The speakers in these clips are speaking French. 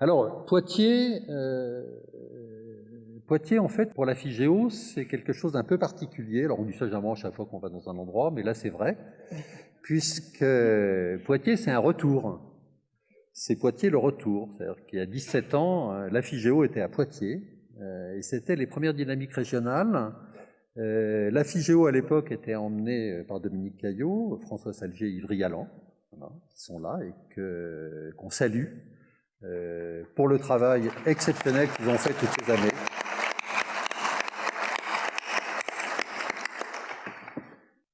Alors, Poitiers, en fait, pour la FIGEO, c'est quelque chose d'un peu particulier. Alors, on dit ça généralement à chaque fois qu'on va dans un endroit, mais là, c'est vrai, puisque Poitiers, c'est un retour. C'est Poitiers le retour. C'est-à-dire qu'il y a 17 ans, la FIGEO était à Poitiers, et c'était les premières dynamiques régionales. La FIGEO, à l'époque, était emmenée par Dominique Caillot, François Salger et Ivry Allan, voilà, qui sont là et qu'on salue pour le travail exceptionnel qu'ils ont fait toutes ces années.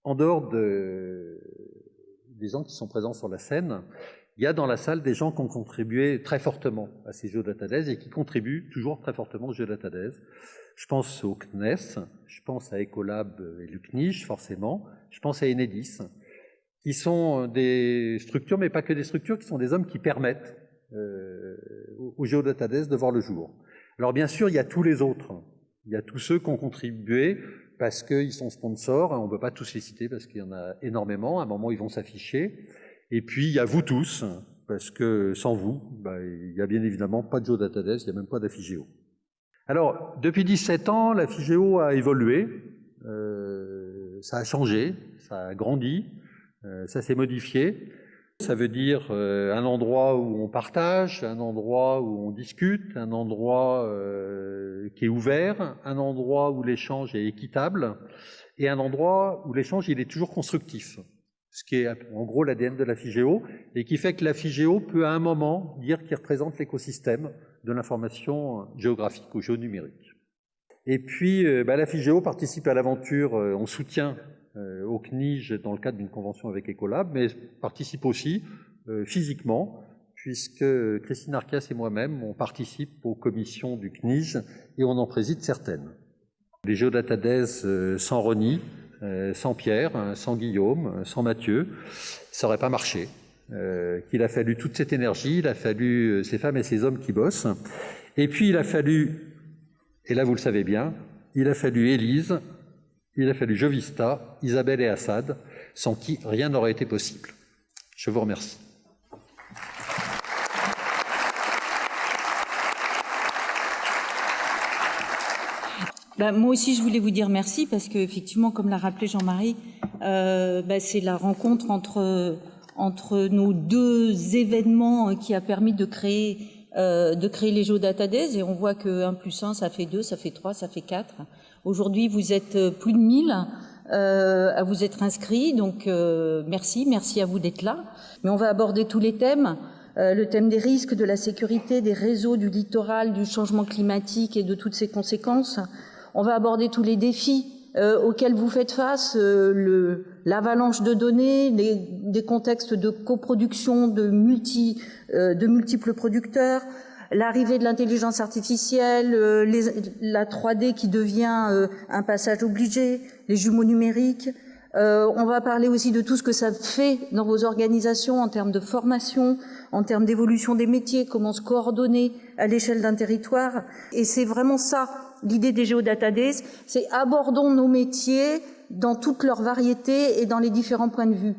En dehors des gens qui sont présents sur la scène, il y a dans la salle des gens qui ont contribué très fortement à ces Jeux Data Days et qui contribuent toujours très fortement aux Jeux Data Days. Je pense au CNES, je pense à Ecolab et le CNIJ, forcément, je pense à Enedis, qui sont des structures, mais pas que des structures, qui sont des hommes qui permettent aux Jeux Data Days de voir le jour. Alors bien sûr, il y a tous les autres, il y a tous ceux qui ont contribué parce qu'ils sont sponsors, on ne peut pas tous les citer parce qu'il y en a énormément, à un moment ils vont s'afficher. Et puis, il y a vous tous, parce que sans vous, il n'y a bien évidemment pas de Jeux Data Days, il n'y a même pas d'AFIGEO. Alors, depuis 17 ans, la FIGEO a évolué, ça a changé, ça a grandi, ça s'est modifié. Ça veut dire un endroit où on partage, un endroit où on discute, un endroit qui est ouvert, un endroit où l'échange est équitable, et un endroit où l'échange il est toujours constructif. Ce qui est en gros l'ADN de la FIGEO, et qui fait que la FIGEO peut à un moment dire qu'il représente l'écosystème de l'information géographique ou géonumérique. Et puis la FIGEO participe à l'aventure en soutien au CNIJ dans le cadre d'une convention avec Ecolab, mais participe aussi physiquement, puisque Christine Arcas et moi-même, on participe aux commissions du CNIJ et on en préside certaines. Les Jeux Data Days sans Ronnie, sans Pierre, sans Guillaume, sans Mathieu, ça n'aurait pas marché. Qu'il a fallu toute cette énergie, il a fallu ces femmes et ces hommes qui bossent. Et puis il a fallu, et là vous le savez bien, il a fallu Élise, il a fallu Jovista, Isabelle et Assad, sans qui rien n'aurait été possible. Je vous remercie. Moi aussi, je voulais vous dire merci parce qu'effectivement, comme l'a rappelé Jean-Marie, c'est la rencontre entre nos deux événements qui a permis de créer les Jeux Data Days. Et on voit que 1 + 1, ça fait 2, ça fait 3, ça fait 4. Aujourd'hui, vous êtes plus de 1000 à vous être inscrits. Donc, merci à vous d'être là. Mais on va aborder tous les thèmes. Le thème des risques, de la sécurité, des réseaux, du littoral, du changement climatique et de toutes ses conséquences. On va aborder tous les défis auxquels vous faites face, l'avalanche de données, des contextes de coproduction de multiples producteurs, l'arrivée de l'intelligence artificielle, la 3D qui devient un passage obligé, les jumeaux numériques. On va parler aussi de tout ce que ça fait dans vos organisations en termes de formation, en termes d'évolution des métiers, comment se coordonner à l'échelle d'un territoire. Et c'est vraiment ça, l'idée des Géodata Days, c'est abordons nos métiers dans toute leur variété et dans les différents points de vue.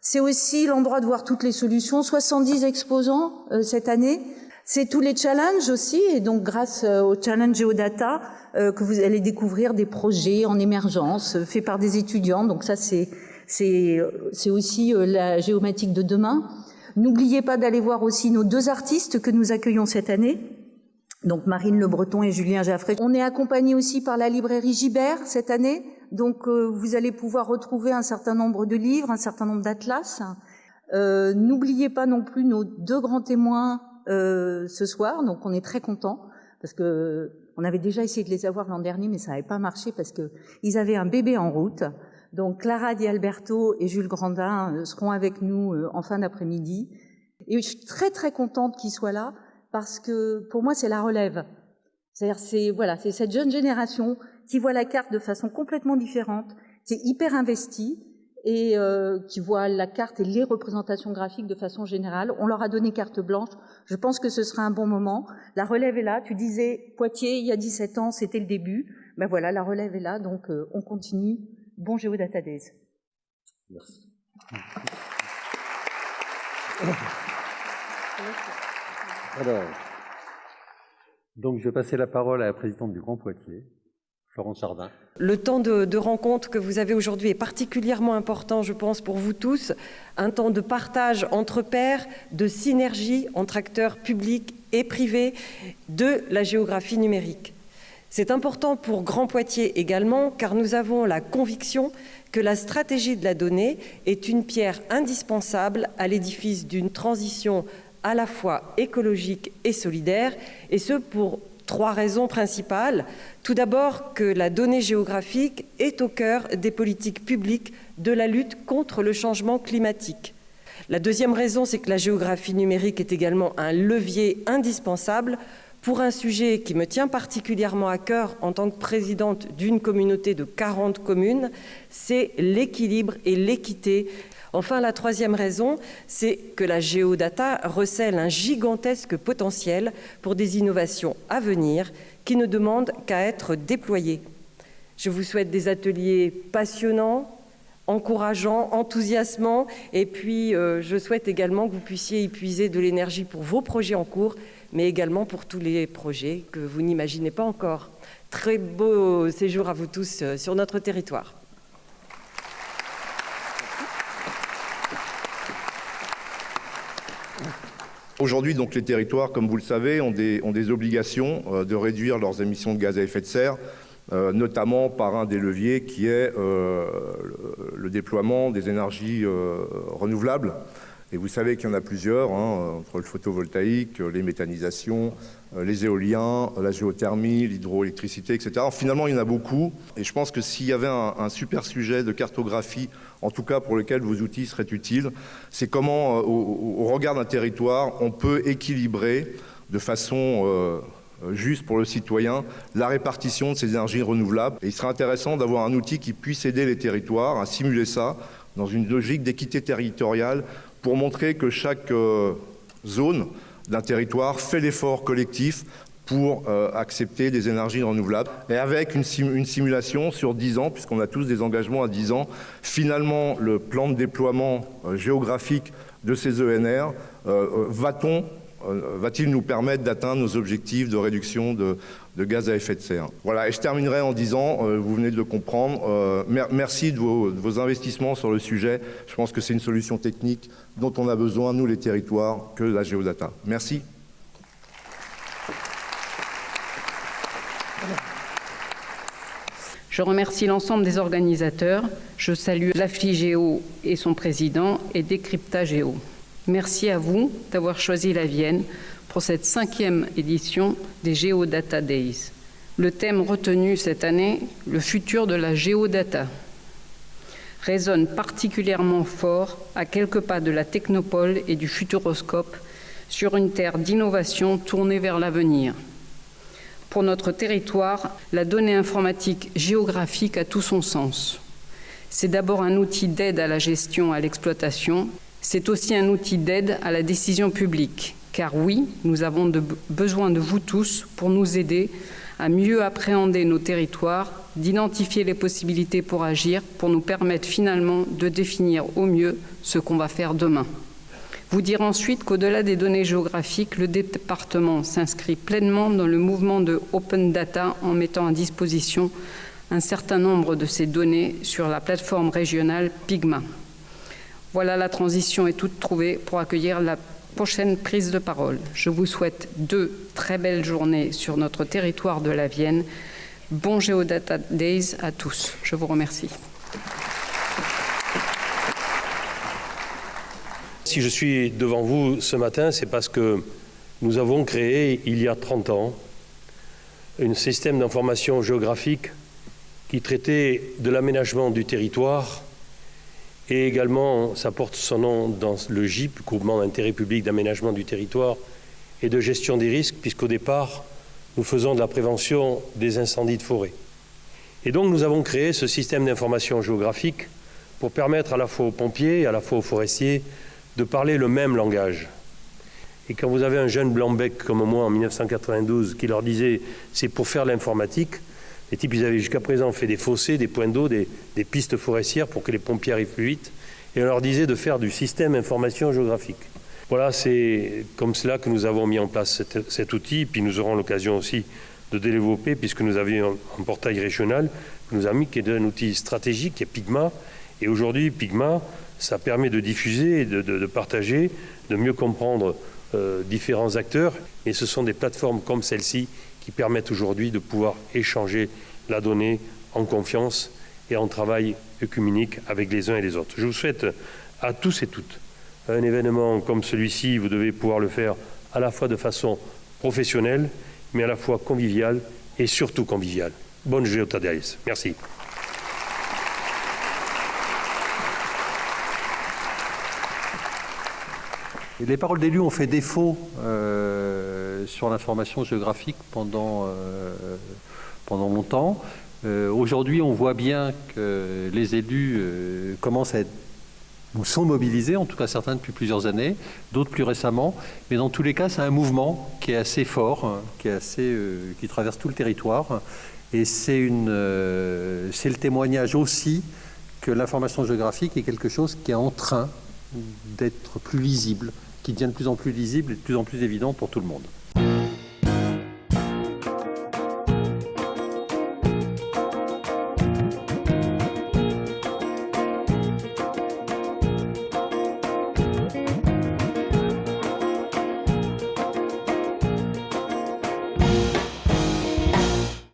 C'est aussi l'endroit de voir toutes les solutions, 70 exposants cette année. C'est tous les challenges aussi, et donc grâce au challenge Géodata, que vous allez découvrir des projets en émergence faits par des étudiants. Donc ça, c'est aussi la géomatique de demain. N'oubliez pas d'aller voir aussi nos 2 artistes que nous accueillons cette année. Donc Marine Le Breton et Julien Jaffray. On est accompagnés aussi par la librairie Gibert cette année. Donc vous allez pouvoir retrouver un certain nombre de livres, un certain nombre d'atlas. N'oubliez pas non plus nos 2 grands témoins ce soir. Donc on est très contents parce que on avait déjà essayé de les avoir l'an dernier, mais ça n'avait pas marché parce que ils avaient un bébé en route. Donc Clara Di Alberto et Jules Grandin seront avec nous en fin d'après-midi. Et je suis très très contente qu'ils soient là parce que pour moi c'est la relève. C'est-à-dire c'est cette jeune génération qui voit la carte de façon complètement différente, qui est hyper investie et qui voit la carte et les représentations graphiques de façon générale. On leur a donné carte blanche. Je pense que ce sera un bon moment. La relève est là. Tu disais Poitiers, il y a 17 ans, c'était le début. Ben voilà, la relève est là, donc on continue. Bon Géodata Days. Merci. Alors, Donc je vais passer la parole à la présidente du Grand Poitiers, Florence Jardin. Le temps de rencontre que vous avez aujourd'hui est particulièrement important, je pense, pour vous tous. Un temps de partage entre pairs, de synergie entre acteurs publics et privés de la géographie numérique. C'est important pour Grand Poitiers également, car nous avons la conviction que la stratégie de la donnée est une pierre indispensable à l'édifice d'une transition à la fois écologique et solidaire, et ce pour 3 raisons principales. Tout d'abord, que la donnée géographique est au cœur des politiques publiques de la lutte contre le changement climatique. La deuxième raison, c'est que la géographie numérique est également un levier indispensable pour un sujet qui me tient particulièrement à cœur en tant que présidente d'une communauté de 40 communes, c'est l'équilibre et l'équité. Enfin, la troisième raison, c'est que la géodata recèle un gigantesque potentiel pour des innovations à venir qui ne demandent qu'à être déployées. Je vous souhaite des ateliers passionnants, encourageants, enthousiasmants, et puis je souhaite également que vous puissiez y puiser de l'énergie pour vos projets en cours, mais également pour tous les projets que vous n'imaginez pas encore. Très beau séjour à vous tous sur notre territoire. Aujourd'hui, donc, les territoires, comme vous le savez, ont des obligations de réduire leurs émissions de gaz à effet de serre, notamment par un des leviers qui est le déploiement des énergies renouvelables. Et vous savez qu'il y en a plusieurs, entre le photovoltaïque, les méthanisations, les éoliens, la géothermie, l'hydroélectricité, etc. Alors, finalement, il y en a beaucoup. Et je pense que s'il y avait un super sujet de cartographie, en tout cas pour lequel vos outils seraient utiles, c'est comment, au regard d'un territoire, on peut équilibrer de façon juste pour le citoyen la répartition de ces énergies renouvelables. Et il serait intéressant d'avoir un outil qui puisse aider les territoires à simuler ça dans une logique d'équité territoriale pour montrer que chaque zone d'un territoire fait l'effort collectif pour accepter des énergies renouvelables. Et avec une simulation sur 10 ans, puisqu'on a tous des engagements à 10 ans, finalement, le plan de déploiement géographique de ces ENR va-t-il nous permettre d'atteindre nos objectifs de réduction de gaz à effet de serre? Voilà, et je terminerai en disant, vous venez de le comprendre, merci de vos investissements sur le sujet. Je pense que c'est une solution technique dont on a besoin, nous les territoires, que la géodata. Merci. Je remercie l'ensemble des organisateurs. Je salue l'Afligéo et son président et Décryptagéo. Merci à vous d'avoir choisi la Vienne pour cette 5e édition des Geodata Days. Le thème retenu cette année, le futur de la géodata, résonne particulièrement fort à quelques pas de la Technopole et du Futuroscope sur une terre d'innovation tournée vers l'avenir. Pour notre territoire, la donnée informatique géographique a tout son sens. C'est d'abord un outil d'aide à la gestion, à l'exploitation. C'est aussi un outil d'aide à la décision publique. Car oui, nous avons besoin de vous tous pour nous aider à mieux appréhender nos territoires, d'identifier les possibilités pour agir, pour nous permettre finalement de définir au mieux ce qu'on va faire demain. Vous dire ensuite qu'au-delà des données géographiques, le département s'inscrit pleinement dans le mouvement de Open Data en mettant à disposition un certain nombre de ces données sur la plateforme régionale Pigma. Voilà, la transition est toute trouvée pour accueillir la prochaine prise de parole. Je vous souhaite 2 très belles journées sur notre territoire de la Vienne. Bon Geodata Days à tous. Je vous remercie. Si je suis devant vous ce matin, c'est parce que nous avons créé, il y a 30 ans, un système d'information géographique qui traitait de l'aménagement du territoire et également, ça porte son nom dans le GIP, Groupement d'intérêt public d'aménagement du territoire et de gestion des risques, puisqu'au départ, nous faisons de la prévention des incendies de forêt. Et donc, nous avons créé ce système d'information géographique pour permettre à la fois aux pompiers et à la fois aux forestiers de parler le même langage. Et quand vous avez un jeune blanc-bec comme moi en 1992 qui leur disait « c'est pour faire l'informatique », les types, ils avaient jusqu'à présent fait des fossés, des points d'eau, des pistes forestières pour que les pompiers arrivent plus vite. Et on leur disait de faire du système information géographique. Voilà, c'est comme cela que nous avons mis en place cet outil, puis nous aurons l'occasion aussi de développer, puisque nous avions un portail régional que nous avons mis, qui est un outil stratégique, qui est Pigma. Et aujourd'hui, Pigma, ça permet de diffuser, de partager, de mieux comprendre différents acteurs. Et ce sont des plateformes comme celle-ci qui permettent aujourd'hui de pouvoir échanger la donnée en confiance et en travail œcuménique avec les uns et les autres. Je vous souhaite à tous et toutes un événement comme celui-ci. Vous devez pouvoir le faire à la fois de façon professionnelle, mais à la fois conviviale et surtout conviviale. Bonne Géotadéis. Merci. Les paroles d'élus ont fait défaut sur l'information géographique pendant longtemps. Aujourd'hui, on voit bien que les élus commencent à être ou sont mobilisés, en tout cas certains depuis plusieurs années, d'autres plus récemment. Mais dans tous les cas, c'est un mouvement qui est assez fort, qui traverse tout le territoire. Et c'est le témoignage aussi que l'information géographique est quelque chose qui est en train d'être plus lisible, qui devient de plus en plus lisible et de plus en plus évident pour tout le monde.